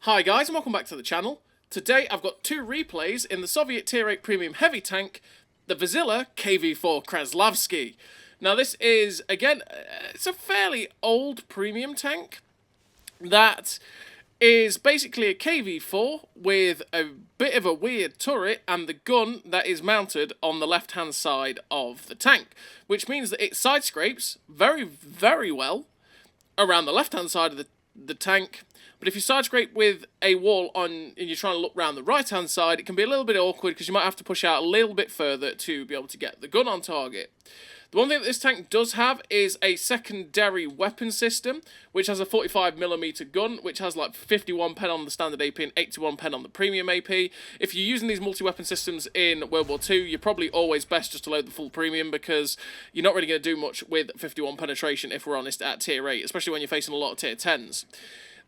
Hi guys and welcome back to the channel. Today I've got two replays in the Soviet Tier 8 Premium Heavy Tank, the Verzila KV-4 Kreslavskiy. Now this is, again, it's a fairly old premium tank that is basically a KV-4 with a bit of a weird turret and the gun that is mounted on the left hand side of the tank, which means that it side scrapes very, very well around the left hand side of the tank. But if you side scrape with a wall on and you're trying to look around the right hand side, it can be a little bit awkward because you might have to push out a little bit further to be able to get the gun on target. The one thing that this tank does have is a secondary weapon system, which has a 45mm gun, which has like 51 pen on the standard AP and 81 pen on the premium AP. If you're using these multi-weapon systems in World War II, you're probably always best just to load the full premium because you're not really going to do much with 51 penetration, if we're honest, at Tier 8, especially when you're facing a lot of Tier 10s.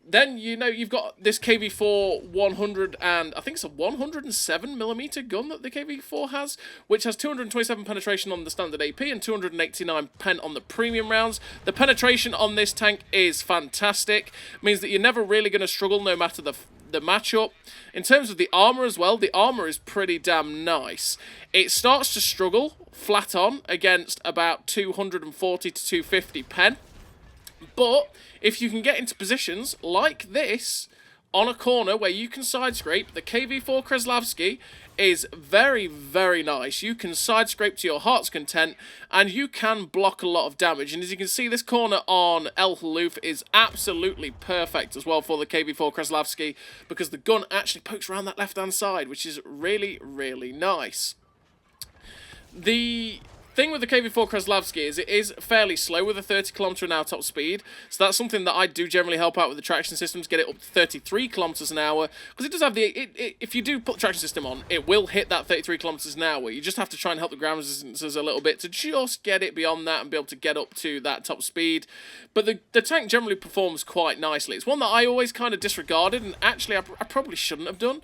Then, you know, you've got this KV-4 100 and I think it's a 107mm gun that the KV-4 has, which has 227 penetration on the standard AP and 289 pen on the premium rounds. The penetration on this tank is fantastic. It means that you're never really going to struggle no matter the matchup. In terms of the armour as well, the armour is pretty damn nice. It starts to struggle flat on against about 240 to 250 pen. But if you can get into positions like this on a corner where you can side scrape, the KV-4 Kreslavskiy is very, very nice. You can side scrape to your heart's content and you can block a lot of damage. And as you can see, this corner on El Haloof is absolutely perfect as well for the KV-4 Kreslavskiy because the gun actually pokes around that left-hand side, which is really, really nice. The thing with the KV-4 Kreslavskiy is it is fairly slow with a 30km/h top speed, so that's something that I do generally help out with the traction systems, get it up to 33 km/h, because it does have the, if you do put the traction system on, it will hit that 33 km/h. You just have to try and help the ground resistances a little bit to just get it beyond that and be able to get up to that top speed. But the tank generally performs quite nicely. It's one that I always kind of disregarded, and actually I probably shouldn't have done.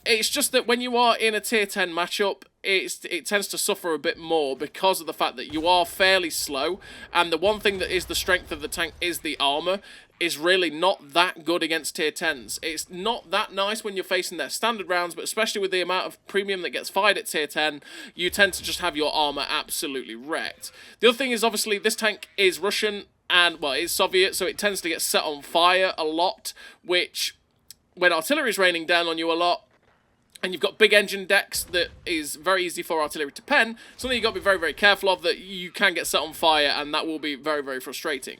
It's just that when you are in a Tier 10 matchup, it tends to suffer a bit more because of the fact that you are fairly slow, and the one thing that is the strength of the tank is the armour, is really not that good against Tier 10s. It's not that nice when you're facing their standard rounds, but especially with the amount of premium that gets fired at Tier 10, you tend to just have your armour absolutely wrecked. The other thing is, obviously, this tank is Russian, and, well, it's Soviet, so it tends to get set on fire a lot, which, when artillery is raining down on you a lot, and you've got big engine decks that is very easy for artillery to pen, something you've got to be very, very careful of, that you can get set on fire, and that will be very, very frustrating.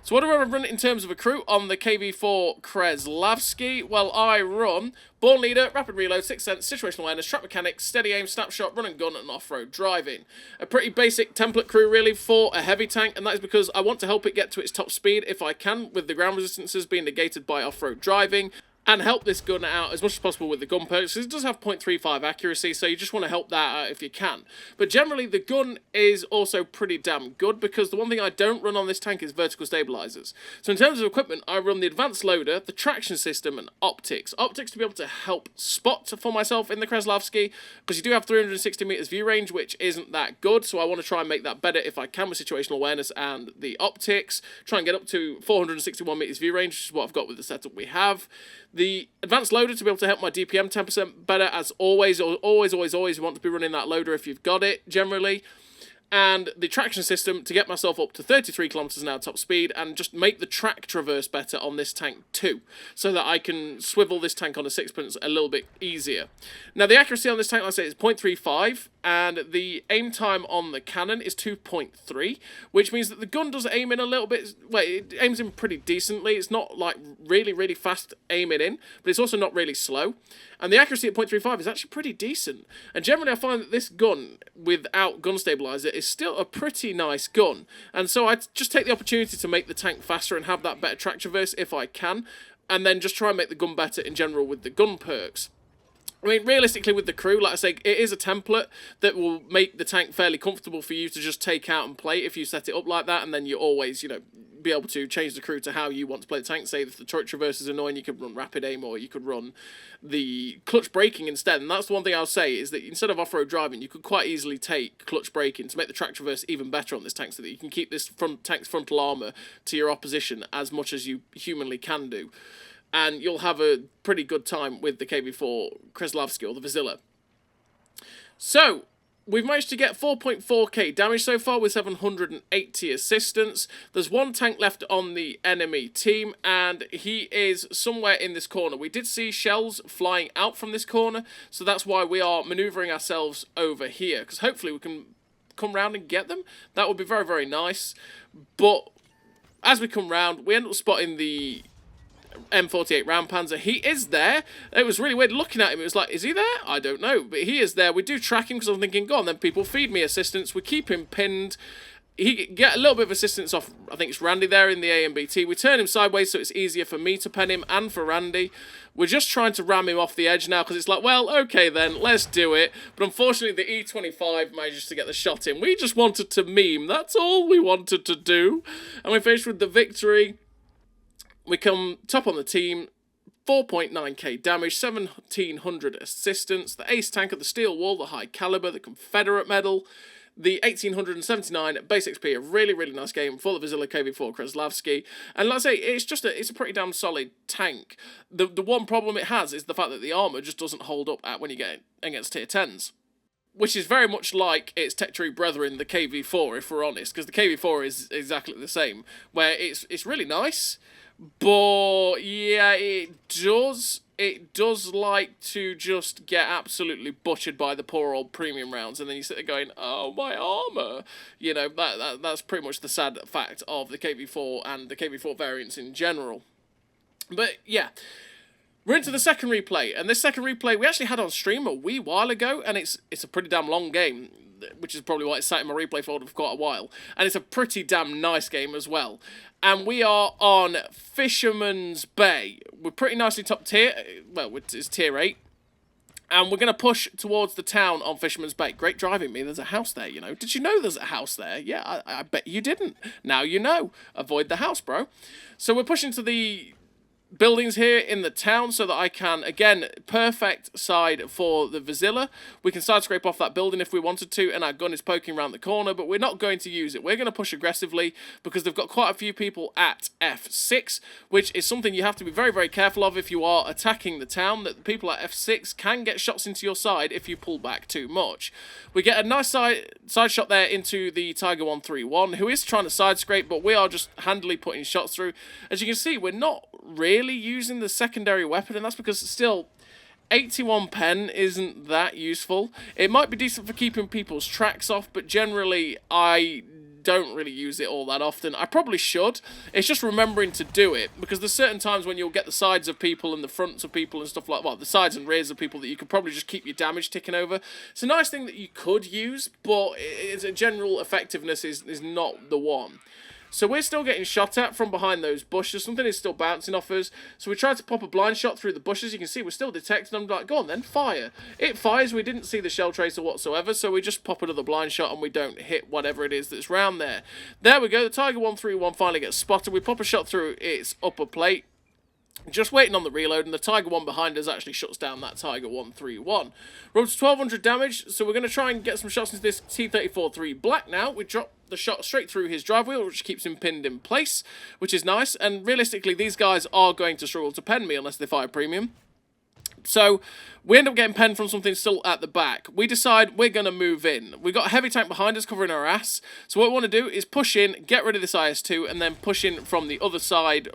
So what do I run in terms of a crew on the KV-4 Kreslavskiy? Well, I run Born Leader, Rapid Reload, Sixth Sense, Situational Awareness, Trap Mechanics, Steady Aim, Snapshot, Run and Gun, and Off-Road Driving. A pretty basic template crew, really, for a heavy tank, and that is because I want to help it get to its top speed if I can, with the ground resistances being negated by off-road driving, and help this gun out as much as possible with the gun perks. It does have 0.35 accuracy, so you just want to help that out if you can. But generally, the gun is also pretty damn good, because the one thing I don't run on this tank is vertical stabilizers. So in terms of equipment, I run the advanced loader, the traction system, and optics. Optics to be able to help spot for myself in the Kreslavskiy, because you do have 360 meters view range, which isn't that good, so I want to try and make that better if I can with situational awareness and the optics. Try and get up to 461 meters view range, which is what I've got with the setup we have. The advanced loader to be able to help my DPM 10% better, as always. Always you want to be running that loader if you've got it, generally. And the traction system to get myself up to 33 km/h top speed and just make the track traverse better on this tank too, so that I can swivel this tank on a sixpence a little bit easier. Now the accuracy on this tank, like I say, is 0.35, and the aim time on the cannon is 2.3, which means that the gun does aim in a little bit, well, it aims in pretty decently. It's not like really, really fast aiming in, but it's also not really slow. And the accuracy at 0.35 is actually pretty decent. And generally I find that this gun, without gun stabilizer, is still a pretty nice gun. And so I just take the opportunity to make the tank faster and have that better track traverse if I can, and then just try and make the gun better in general with the gun perks. I mean, realistically with the crew, like I say, it is a template that will make the tank fairly comfortable for you to just take out and play if you set it up like that, and then you always, you know, be able to change the crew to how you want to play the tank. Say if the turret traverse is annoying, you could run rapid aim, or you could run the clutch braking instead. And that's the one thing I'll say, is that instead of off-road driving, you could quite easily take clutch braking to make the track traverse even better on this tank, so that you can keep this tank's frontal armour to your opposition as much as you humanly can do. and you'll have a pretty good time with the KV-4 Kreslavskiy, or the Verzila. So, we've managed to get 4.4k damage so far with 780 assistance. There's one tank left on the enemy team, and he is somewhere in this corner. We did see shells flying out from this corner, so that's why we are manoeuvring ourselves over here, because hopefully we can come round and get them. That would be very, very nice. But as we come round, we end up spotting the M48 round panzer. He is there. It was really weird looking at him. It was like, is he there? I don't know, but he is there. We do track him because I'm thinking, go on then, people, feed me assistance. We keep him pinned. He get a little bit of assistance off, I think it's Randy there in the AMBT. We turn him sideways so it's easier for me to pen him and for Randy. We're just trying to ram him off the edge now because it's like, well, okay then, let's do it. But unfortunately, the E25 manages to get the shot in. We just wanted to meme. That's all we wanted to do. And we finished with the victory. We come top on the team, 4.9k damage, 1700 assistance, the ace tank at the steel wall, the high caliber, the Confederate medal, the 1879 base XP. A really, really nice game for the Verzila KV-4 Kreslavskiy. And like I say, it's a pretty damn solid tank. The one problem it has is the fact that the armour just doesn't hold up when you get against tier 10s. Which is very much like its tech tree brethren, the KV-4, if we're honest, because the KV-4 is exactly the same, where it's really nice. But yeah, it does like to just get absolutely butchered by the poor old premium rounds, and then you sit there going, oh, my armour. You know, that's pretty much the sad fact of the KV-4 and the KV-4 variants in general. But yeah, we're into the second replay, and this second replay we actually had on stream a wee while ago, and it's a pretty damn long game, which is probably why it's sat in my replay folder for quite a while. And it's a pretty damn nice game as well. And we are on Fisherman's Bay. We're pretty nicely top tier. Well, it's tier 8. And we're going to push towards the town on Fisherman's Bay. Great driving me. There's a house there, you know. Did you know there's a house there? Yeah, I bet you didn't. Now you know. Avoid the house, bro. So we're pushing to the buildings here in the town so that I can, again, perfect side for the Verzila. We can side scrape off that building if we wanted to, and our gun is poking around the corner, but we're not going to use it. We're going to push aggressively because they've got quite a few people at F6, which is something you have to be very, very careful of if you are attacking the town, that the people at F6 can get shots into your side if you pull back too much. We get a nice side shot there into the Tiger 131, who is trying to side scrape, but we are just handily putting shots through. As you can see, we're not really using the secondary weapon, and that's because still 81 pen isn't that useful. It might be decent for keeping people's tracks off, but generally I don't really use it all that often. I probably should. It's just remembering to do it, because there's certain times when you'll get the sides of people and the fronts of people and stuff like, well, the sides and rears of people that you could probably just keep your damage ticking over. It's a nice thing that you could use, but it's a general effectiveness is not the one. So we're still getting shot at from behind those bushes. Something is still bouncing off us. So we tried to pop a blind shot through the bushes. You can see we're still detecting them. Like, go on then, fire. It fires. We didn't see the shell tracer whatsoever. So we just pop another blind shot and we don't hit whatever it is that's round there. There we go. The Tiger 131 finally gets spotted. We pop a shot through its upper plate. Just waiting on the reload, and the Tiger 1 behind us actually shuts down that Tiger 131. We're up to 1200 damage, so we're going to try and get some shots into this T-34-3 Black now. We drop the shot straight through his drive wheel, which keeps him pinned in place, which is nice. And realistically, these guys are going to struggle to pen me unless they fire premium. So we end up getting penned from something still at the back. We decide we're going to move in. We've got a heavy tank behind us covering our ass. So what we want to do is push in, get rid of this IS-2, and then push in from the other side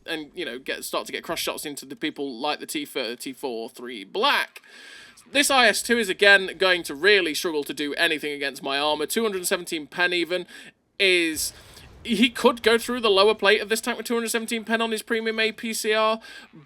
and, you know, start to get cross shots into the people like the T-34-3 Black. This IS-2 is, again, going to really struggle to do anything against my armour. 217 pen even is... He could go through the lower plate of this tank with 217 pen on his premium APCR,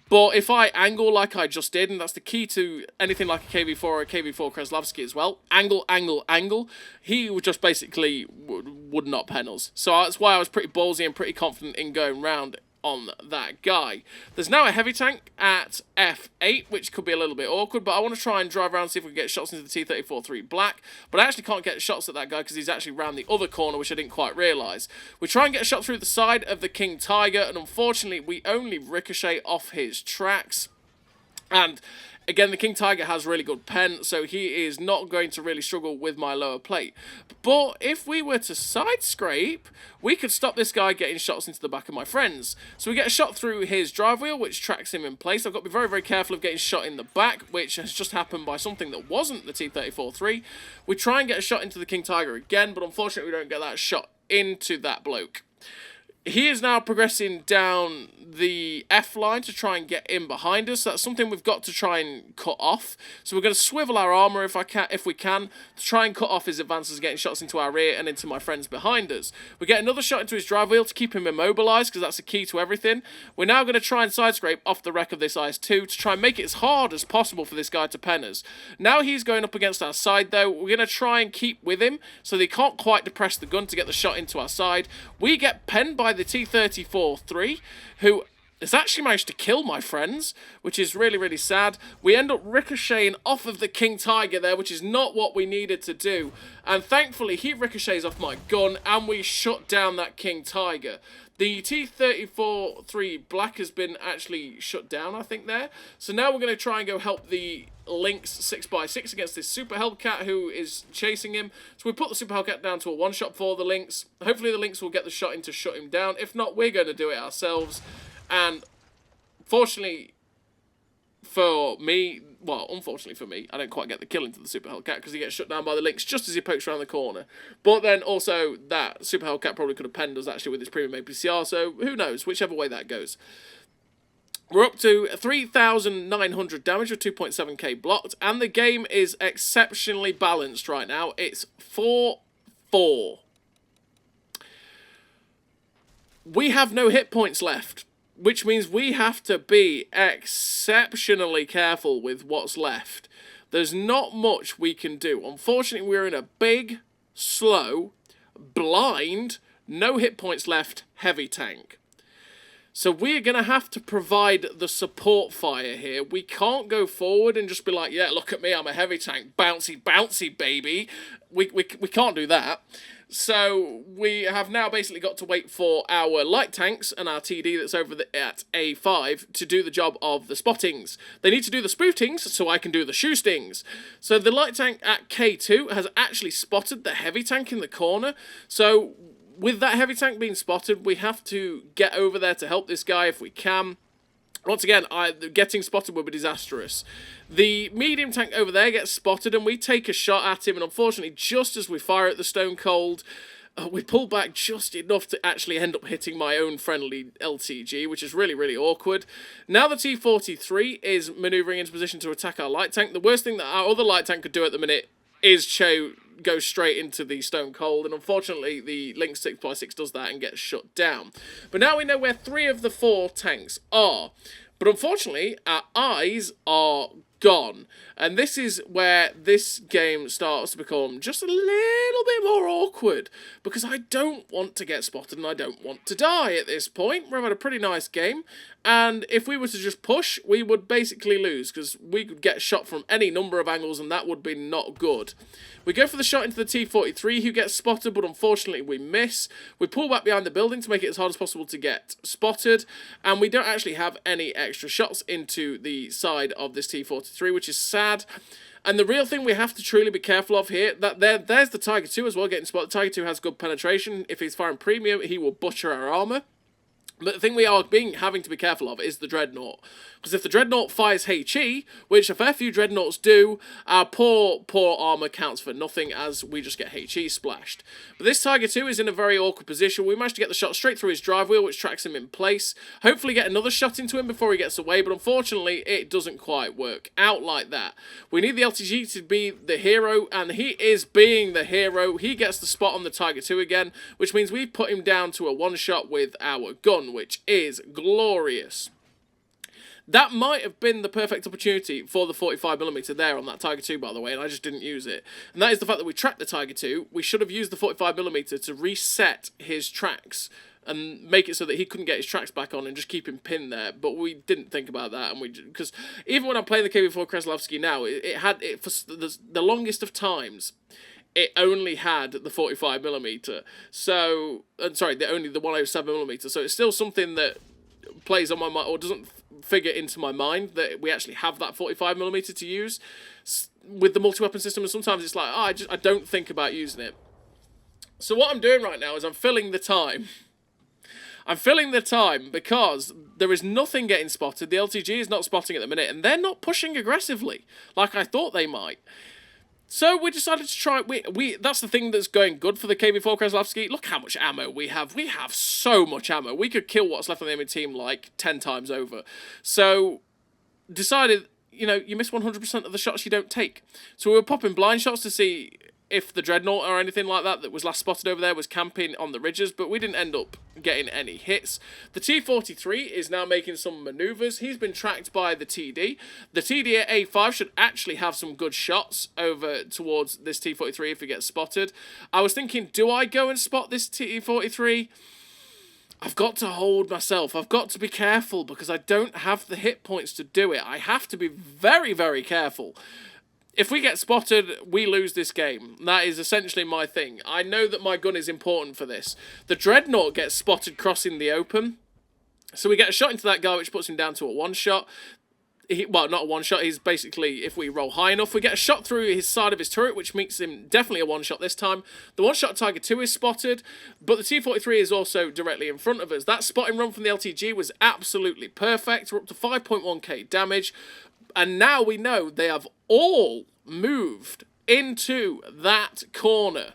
but if I angle like I just did, and that's the key to anything like a KV-4 or a KV-4 Kreslavskiy as well, angle, he would just basically would not pen us. So that's why I was pretty ballsy and pretty confident in going round on that guy. There's now a heavy tank at F8, which could be a little bit awkward, but I want to try and drive around and see if we can get shots into the T-34-3 Black, but I actually can't get shots at that guy because he's actually round the other corner, which I didn't quite realise. We try and get a shot through the side of the King Tiger, and unfortunately we only ricochet off his tracks. And again, the King Tiger has really good pen, so he is not going to really struggle with my lower plate. But if we were to side scrape, we could stop this guy getting shots into the back of my friends. So we get a shot through his drive wheel, which tracks him in place. I've got to be very, very careful of getting shot in the back, which has just happened by something that wasn't the T-34-3. We try and get a shot into the King Tiger again, but unfortunately we don't get that shot into that bloke. He is now progressing down the F line to try and get in behind us. That's something we've got to try and cut off. So we're going to swivel our armour if we can, to try and cut off his advances, getting shots into our rear and into my friends behind us. We get another shot into his drive wheel to keep him immobilised, because that's the key to everything. We're now going to try and side scrape off the wreck of this IS-2 to try and make it as hard as possible for this guy to pen us. Now he's going up against our side though. We're going to try and keep with him so they can't quite depress the gun to get the shot into our side. We get penned by the T-34-3, who has actually managed to kill my friends, which is really, really sad. We end up ricocheting off of the King Tiger there, which is not what we needed to do. And thankfully, he ricochets off my gun, and we shut down that King Tiger. The T-34-3 Black has been actually shut down, I think, there. So now we're going to try and go help the Lynx 6x6 against this Super Hellcat who is chasing him. So we put the Super Hellcat down to a one-shot for the Lynx. Hopefully the Lynx will get the shot in to shut him down. If not, we're going to do it ourselves. And fortunately for me, well, unfortunately for me, I don't quite get the kill into the Super Hellcat because he gets shut down by the Lynx just as he pokes around the corner. But then also that Super Hellcat probably could have penned us actually with his premium APCR, so who knows, whichever way that goes. We're up to 3,900 damage with 2.7k blocked, and the game is exceptionally balanced right now. It's 4-4. We have no hit points left, which means we have to be exceptionally careful with what's left. There's not much we can do. Unfortunately, we're in a big, slow, blind, no hit points left heavy tank. So we're going to have to provide the support fire here. We can't go forward and just be like, yeah, look at me, I'm a heavy tank. Bouncy, bouncy, baby. We can't do that. So we have now basically got to wait for our light tanks and our TD that's over at A5 to do the job of the spottings. They need to do the spootings so I can do the shoostings. So the light tank at K2 has actually spotted the heavy tank in the corner. So with that heavy tank being spotted, we have to get over there to help this guy if we can. Once again, getting spotted would be disastrous. The medium tank over there gets spotted and we take a shot at him, and unfortunately, just as we fire at the Stone Cold, we pull back just enough to actually end up hitting my own friendly LTG, which is really, really awkward. Now the T-43 is manoeuvring into position to attack our light tank. The worst thing that our other light tank could do at the minute is go straight into the Stone Cold, and unfortunately the Lynx 6x6 does that and gets shut down. But now we know where 3 of the 4 tanks are, but unfortunately our eyes are gone, and this is where this game starts to become just a little bit more awkward, because I don't want to get spotted and I don't want to die at this point. We've had a pretty nice game, and if we were to just push, we would basically lose, because we could get shot from any number of angles and that would be not good. We go for the shot into the T-43 who gets spotted, but unfortunately we miss. We pull back behind the building to make it as hard as possible to get spotted, and we don't actually have any extra shots into the side of this T-43, which is sad. And the real thing we have to truly be careful of here, that there's the Tiger 2 as well getting spotted. Tiger 2 has good penetration. If he's firing premium, he will butcher our armour. But the thing we are having to be careful of is the Dreadnought. Because if the Dreadnought fires HE, which a fair few Dreadnoughts do, our poor armour counts for nothing as we just get HE splashed. But this Tiger 2 is in a very awkward position. We managed to get the shot straight through his drive wheel, which tracks him in place. Hopefully get another shot into him before he gets away, but unfortunately it doesn't quite work out like that. We need the LTG to be the hero, and he is being the hero. He gets the spot on the Tiger 2 again, which means we've put him down to a one-shot with our gun, which is glorious. That might have been the perfect opportunity for the 45mm there on that Tiger 2, by the way, and I just didn't use it. And that is the fact that we tracked the Tiger 2. We should have used the 45mm to reset his tracks and make it so that he couldn't get his tracks back on and just keep him pinned there. But we didn't think about that, and because even when I'm playing the KV-4 Kreslavskiy now, it for the longest of times, it only had the 45mm. So, sorry, only the 107mm. So it's still something that plays on my mind, or doesn't figure into my mind that we actually have that 45mm to use with the multi-weapon system, and sometimes it's like, oh, I don't think about using it. So what I'm doing right now is I'm filling the time. I'm filling the time because there is nothing getting spotted. The LTG is not spotting at the minute, and they're not pushing aggressively like I thought they might. So we decided to try. That's the thing that's going good for the KV-4 Kreslavskiy. Look how much ammo we have. We have so much ammo. We could kill what's left on the enemy team like 10 times over. So decided, you know, you miss 100% of the shots you don't take. So we were popping blind shots to see if the Dreadnought or anything like that was last spotted over there was camping on the ridges, but we didn't end up getting any hits. The T-43 is now making some maneuvers. He's been tracked by the TD. The TD at A5 should actually have some good shots over towards this T-43 if he gets spotted. I was thinking, do I go and spot this T-43? I've got to hold myself. I've got to be careful because I don't have the hit points to do it. I have to be very, very careful. If we get spotted, we lose this game. That is essentially my thing. I know that my gun is important for this. The Dreadnought gets spotted crossing the open. So we get a shot into that guy, which puts him down to a one-shot. Well, not a one-shot. He's basically, if we roll high enough, we get a shot through his side of his turret, which makes him definitely a one-shot this time. The one-shot Tiger 2 is spotted, but the T-43 is also directly in front of us. That spotting run from the LTG was absolutely perfect. We're up to 5.1k damage. And now we know they have all moved into that corner.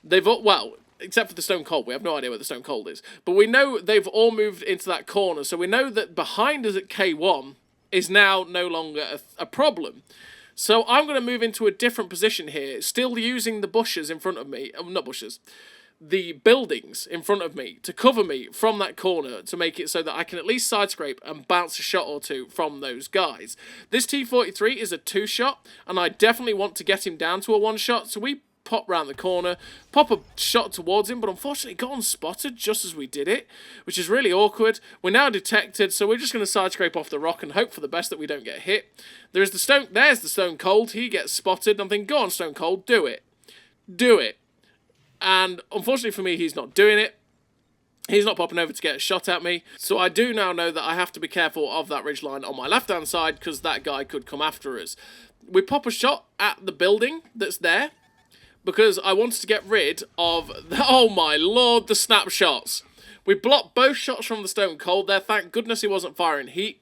They've all, well, except for the Stone Cold. We have no idea where the Stone Cold is. But we know they've all moved into that corner. So we know that behind us at K1 is now no longer a problem. So I'm going to move into a different position here. Still using the bushes in front of me. Not bushes. The buildings in front of me to cover me from that corner to make it so that I can at least side scrape and bounce a shot or two from those guys. This T-43 is a 2-shot, and I definitely want to get him down to a 1-shot, so we pop round the corner, pop a shot towards him, but unfortunately got unspotted just as we did it, which is really awkward. We're now detected, so we're just going to side scrape off the rock and hope for the best that we don't get hit. There's the Stone Cold. He gets spotted. I'm thinking, go on, Stone Cold, do it. Do it. And unfortunately for me, he's not doing it. He's not popping over to get a shot at me. So I do now know that I have to be careful of that ridgeline on my left-hand side because that guy could come after us. We pop a shot at the building that's there because I wanted to get rid of, oh my lord, the snapshots. We blocked both shots from the Stone Cold there. Thank goodness he wasn't firing heat.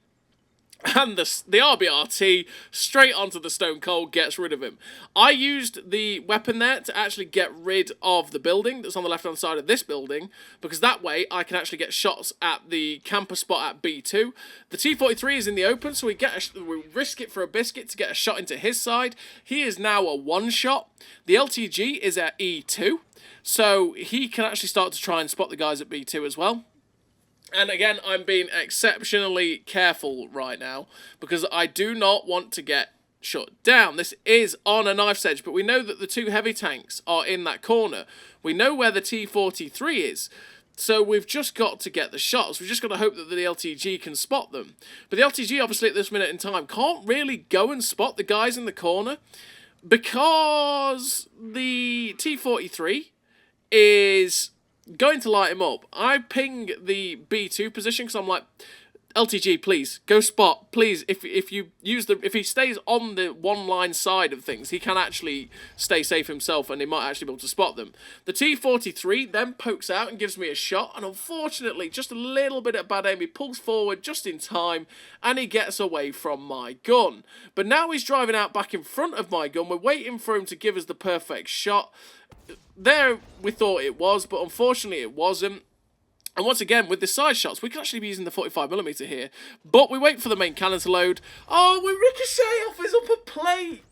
And the RBRT straight onto the Stone Cold gets rid of him. I used the weapon there to actually get rid of the building that's on the left-hand side of this building, because that way I can actually get shots at the camper spot at B2. The T-43 is in the open, so we risk it for a biscuit to get a shot into his side. He is now a 1-shot. The LTG is at E2, so he can actually start to try and spot the guys at B2 as well. And again, I'm being exceptionally careful right now because I do not want to get shut down. This is on a knife's edge, but we know that the 2 heavy tanks are in that corner. We know where the T-43 is, so we've just got to get the shots. We've just got to hope that the LTG can spot them. But the LTG, obviously, at this minute in time, can't really go and spot the guys in the corner because the T-43 is going to light him up. I ping the B2 position because I'm like, LTG, please go spot, please. If he stays on the one-line side of things, he can actually stay safe himself, and he might actually be able to spot them. The T-43 then pokes out and gives me a shot, and unfortunately, just a little bit of bad aim. He pulls forward just in time, and he gets away from my gun. But now he's driving out back in front of my gun. We're waiting for him to give us the perfect shot. There we thought it was, but unfortunately it wasn't. And once again, with the side shots, we could actually be using the 45mm here. But we wait for the main cannon to load. Oh, we ricochet off his upper plate.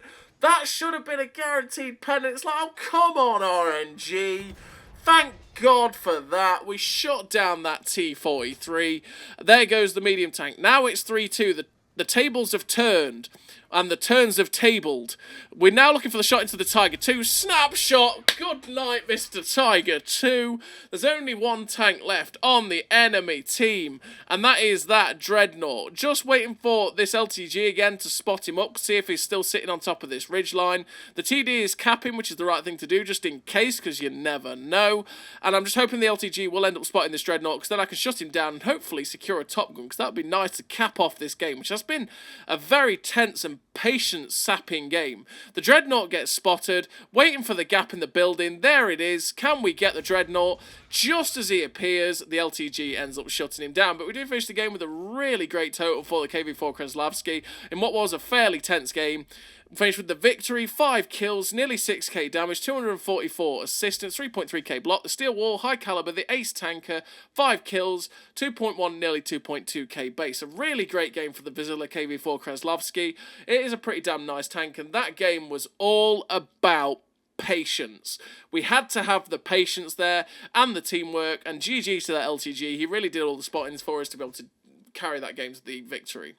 That should have been a guaranteed pennant. It's like, oh, come on, RNG. Thank God for that. We shot down that T-43. There goes the medium tank. Now it's 3-2. The the tables have turned, and the turns have tabled. We're now looking for the shot into the Tiger 2. Snapshot! Good night, Mr. Tiger 2. There's only one tank left on the enemy team, and that is that Dreadnought. Just waiting for this LTG again to spot him up, see if he's still sitting on top of this ridgeline. The TD is capping, which is the right thing to do, just in case, because you never know. And I'm just hoping the LTG will end up spotting this Dreadnought, because then I can shut him down and hopefully secure a top gun, because that would be nice to cap off this game, which has been a very tense and patience-sapping game. The Dreadnought gets spotted, waiting for the gap in the building. There it is. Can we get the Dreadnought? Just as he appears, the LTG ends up shutting him down. But we do finish the game with a really great total for the KV-4 Kreslavskiy in what was a fairly tense game. Finished with the victory, 5 kills, nearly 6k damage, 244 assistance, 3.3k block, the steel wall, high caliber, the ace tanker, 5 kills, 2.1, nearly 2.2k base. A really great game for the Verzila KV-4 Kreslavskiy. It is a pretty damn nice tank, and that game was all about patience. We had to have the patience there and the teamwork, and GG to that LTG. He really did all the spottings for us to be able to carry that game to the victory.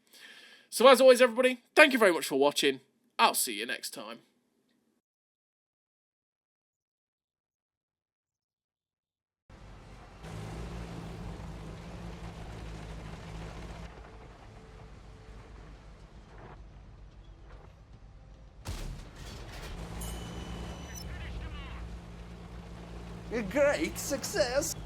So as always, everybody, thank you very much for watching. I'll see you next time. A great success!